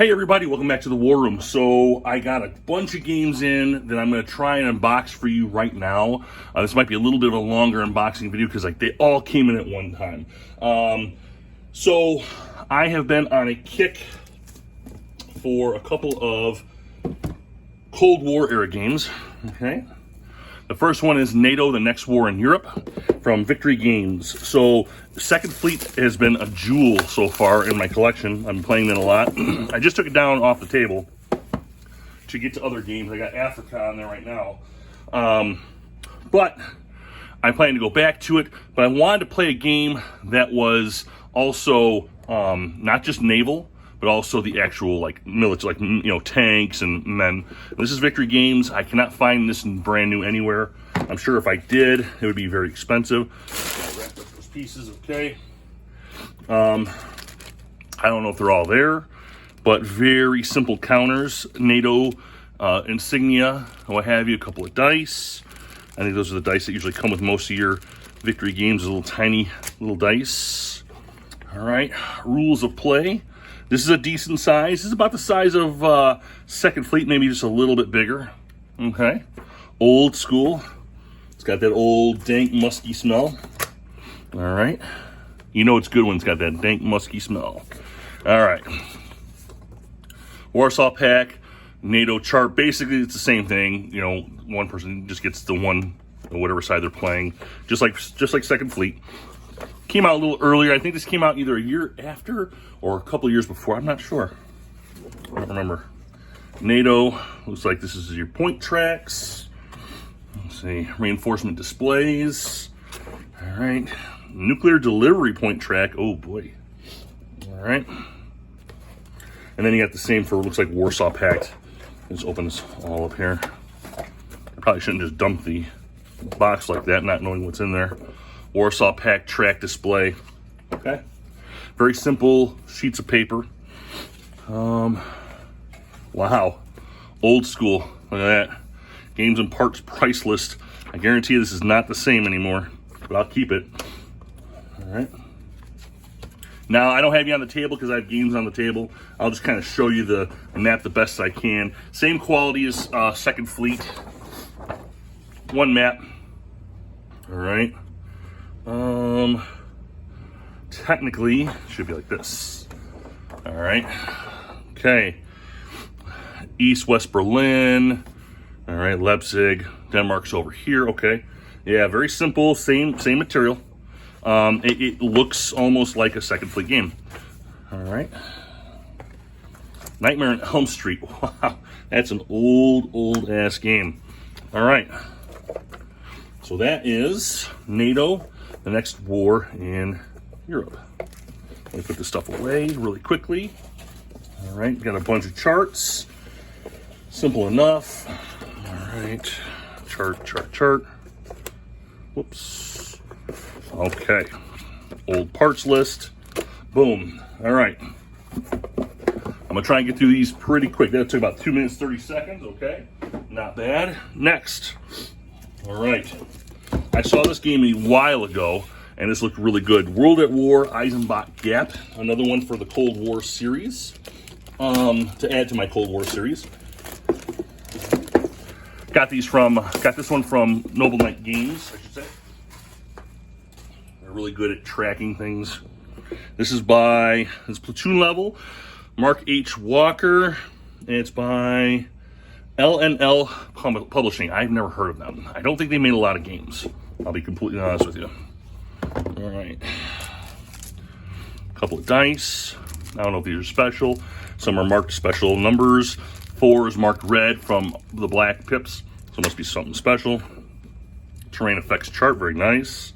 Hey everybody, welcome back to the War Room. So I got a bunch of games in that I'm going to try and unbox for you right now. This might be a little bit of a longer unboxing video because they all came in at one time. So I have been on a kick for a couple of Cold War era games. Okay, the first one is NATO: The Next War in Europe from Victory Games. So Second Fleet has been a jewel so far in my collection. I'm playing that a lot. I just took it down off the table to get to other games. I got Africa on there right now. But I plan to go back to it. But I wanted to play a game that was also not just naval, but also the actual like military, like, you know, tanks and men. This is Victory Games. I cannot find this in brand new anywhere. I'm sure if I did, it would be very expensive. I'll wrap up those pieces, okay. I don't know if they're all there, but very simple counters, NATO insignia, what have you, a couple of dice. I think those are the dice that usually come with most of your Victory Games, little tiny little dice. All right, rules of play. This is a decent size. This is about the size of Second Fleet, maybe just a little bit bigger. Okay, old school. It's got that old dank musky smell. All right, you know it's good when it's got that dank musky smell. All right, Warsaw Pact, NATO chart. Basically, it's the same thing. You know, one person just gets the one, whatever side they're playing, just like Second Fleet. Came out a little earlier. I think this came out either a year after or a couple years before. I'm not sure. I don't remember. NATO, looks like this is your point tracks. Let's see, reinforcement displays. All right, nuclear delivery point track. Oh boy. All right. And then you got the same for, looks like Warsaw Pact. Let's open this all up here. I probably shouldn't just dump the box like that, not knowing what's in there. Warsaw Pact track display. Okay, very simple sheets of paper. Wow, old school. Look at that. Games and parts price list. I guarantee you this is not the same anymore, but I'll keep it. All right. Now I don't have you on the table because I have games on the table. I'll just kind of show you the map the best I can. Same quality as Second Fleet. One map. All right. Technically, should be like this. All right. Okay. East, West Berlin. All right. Leipzig. Denmark's over here. Okay. Yeah, very simple. Same material. It looks almost like a Second Fleet game. All right. Nightmare on Elm Street. Wow. That's an old ass game. All right. So that is NATO: The Next War in Europe. Let me put this stuff away really quickly. All right, got a bunch of charts. Simple enough. All right, chart. Whoops. Okay, old parts list. Boom. All right. I'm gonna try and get through these pretty quick. That took about 2 minutes, 30 seconds. Okay, not bad. Next. All right. I saw this game a while ago, and this looked really good. World at War, Eisenbach Gap, another one for the Cold War series, to add to my Cold War series. Got this one from Noble Knight Games, I should say. They're really good at tracking things. This is by, it's platoon level, Mark H. Walker, and it's by LNL Publishing. I've never heard of them. I don't think they made a lot of games. I'll be completely honest with you. All right. A couple of dice. I don't know if these are special. Some are marked special numbers. 4 is marked red from the black pips, so it must be something special. Terrain effects chart, very nice.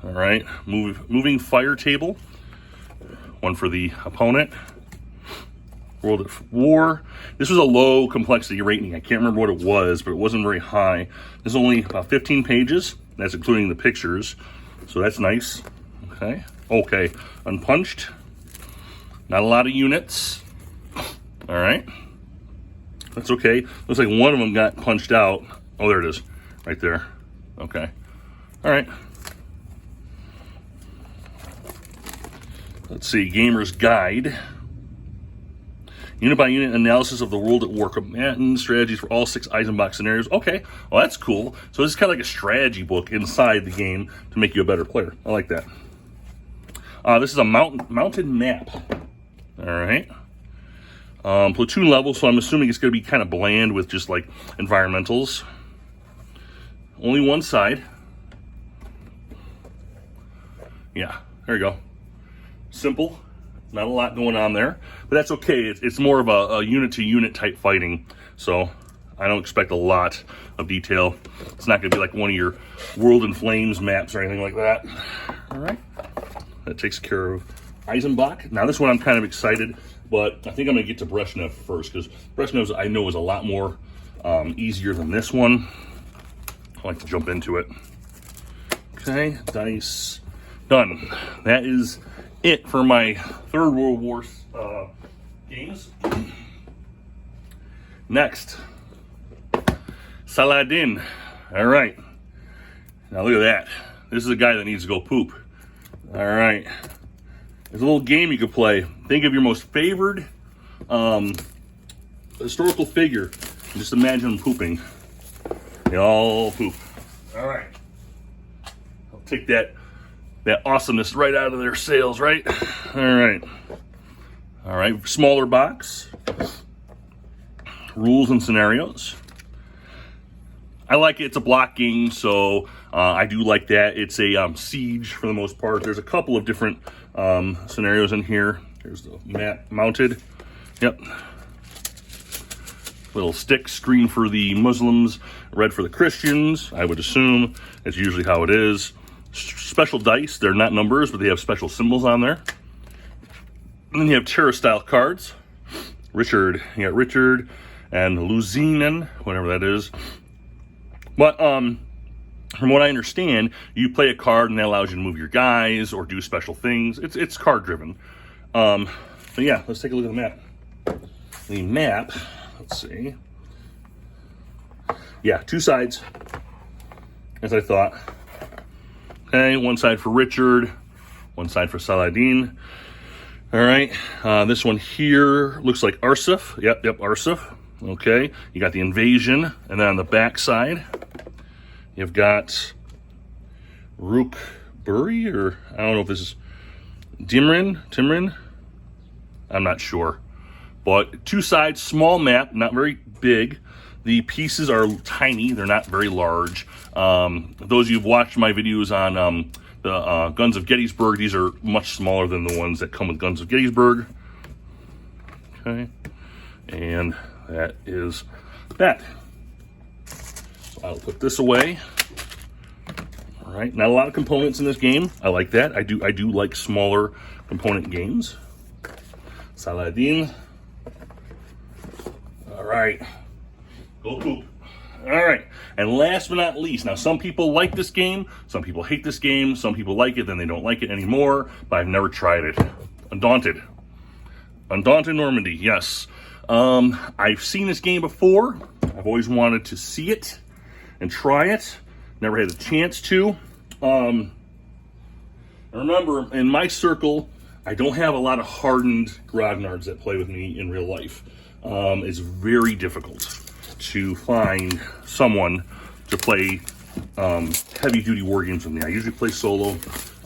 All right. Moving fire table. One for the opponent. World at War. This was a low complexity rating. I can't remember what it was, but it wasn't very high. There's only about 15 pages. That's including the pictures. So that's nice. Okay. Okay. Unpunched. Not a lot of units. All right. That's okay. Looks like one of them got punched out. Oh, there it is. Right there. Okay. All right. Let's see. Gamer's Guide. Unit by unit analysis of the world at war combatant strategies for all 6 Eisenbach scenarios. Okay, well that's cool. So this is kind of like a strategy book inside the game to make you a better player. I like that. This is a mounted map. All right. Platoon level, so I'm assuming it's going to be kind of bland with just like environmentals. Only one side. Yeah, there you go. Simple. Not a lot going on there, but that's okay. It's more of a unit-to-unit type fighting, so I don't expect a lot of detail. It's not going to be like one of your World in Flames maps or anything like that. All right. That takes care of Eisenbach. Now this one I'm kind of excited, but I think I'm going to get to Brezhnev first, because Brezhnev I know is a lot more easier than this one. I like to jump into it. Okay, dice. Done. That is it for my Third World War games. Next, Saladin. All right. Now look at that. This is a guy that needs to go poop. All right. There's a little game you could play. Think of your most favored historical figure and just imagine them pooping. They all poop. All right. I'll take that awesomeness right out of their sails, right? All right. All right. Smaller box. Rules and scenarios. I like it. It's a block game, so I do like that. It's a siege for the most part. There's a couple of different scenarios in here. There's the map mounted. Yep. Little stick, green for the Muslims, red for the Christians, I would assume. That's usually how it is. Special dice. They're not numbers, but they have special symbols on there. And then you have terror-style cards. Richard. You got Richard and Luzinen, whatever that is. But from what I understand, you play a card and that allows you to move your guys or do special things. It's card driven. But yeah, let's take a look at the map. The map, let's see. Yeah, 2 sides, as I thought. Okay, one side for Richard, one side for Saladin. All right, this one here looks like Arsuf. Yep, Arsuf. Okay, you got the invasion, and then on the back side, you've got Rookbury, or I don't know if this is Timrin. I'm not sure. But 2 sides, small map, not very big. The pieces are tiny. They're not very large. Those of you who've watched my videos on the Guns of Gettysburg, these are much smaller than the ones that come with Guns of Gettysburg. Okay. And that is that. So I'll put this away. All right. Not a lot of components in this game. I like that. I do like smaller component games. Saladin. All right. Go poop. All right. And last but not least, now some people like this game, some people hate this game, some people like it, then they don't like it anymore, but I've never tried it. Undaunted. Undaunted Normandy, yes. I've seen this game before. I've always wanted to see it and try it. Never had a chance to. Remember, in my circle, I don't have a lot of hardened grognards that play with me in real life. It's very difficult to find someone to play heavy-duty war games with me. I usually play solo.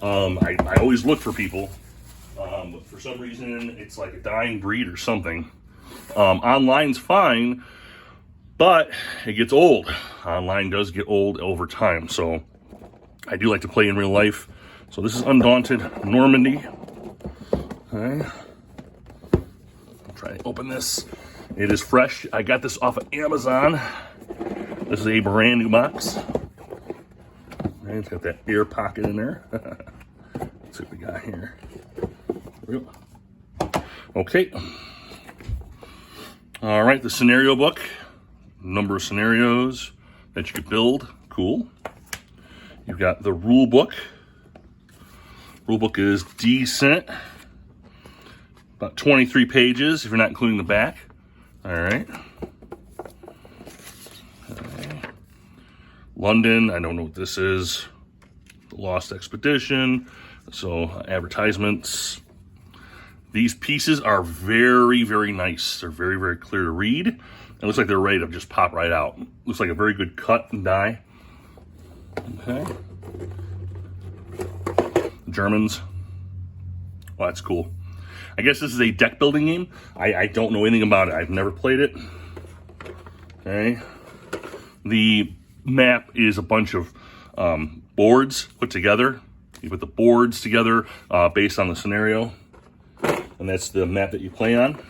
I always look for people, but for some reason, it's like a dying breed or something. Online's fine, but it gets old. Online does get old over time, so I do like to play in real life. So this is Undaunted Normandy. Okay. I'll try to open this. It is fresh. I got this off of Amazon. This is a brand new box. And it's got that air pocket in there. Let's see what we got here. Okay. All right, the scenario book. Number of scenarios that you could build. Cool. You've got the rule book. Rule book is decent. About 23 pages if you're not including the back. All right. London, I don't know what this is. The Lost Expedition. So advertisements. These pieces are very, very nice. They're very, very clear to read. It looks like they're ready to just pop right out. Looks like a very good cut and die. Okay. Germans. Well, that's cool. I guess this is a deck building game. I don't know anything about it. I've never played it. Okay. The map is a bunch of boards put together. You put the boards together based on the scenario. And that's the map that you play on.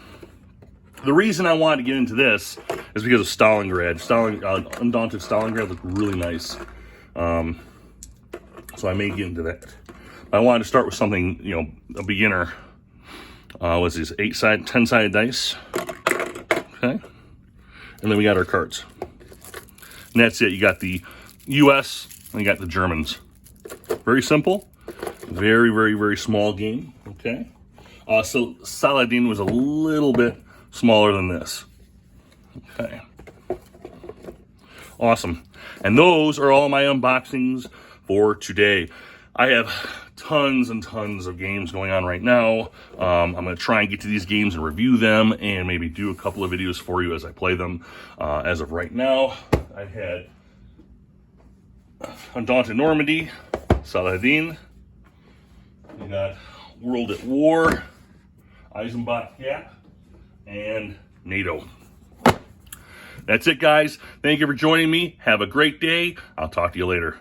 The reason I wanted to get into this is because of Stalingrad. Undaunted Stalingrad looked really nice. So I may get into that. I wanted to start with something, you know, a beginner. What's this, 10-sided dice. Okay. And then we got our cards. And that's it. You got the US and you got the Germans. Very simple. Very, very, very small game. Okay. So Saladin was a little bit smaller than this. Okay. Awesome. And those are all my unboxings for today. I have tons and tons of games going on right now. I'm going to try and get to these games and review them and maybe do a couple of videos for you as I play them. As of right now, I've had Undaunted Normandy, Saladin. We got World at War, Eisenbach Gap, and NATO. That's it, guys. Thank you for joining me. Have a great day. I'll talk to you later.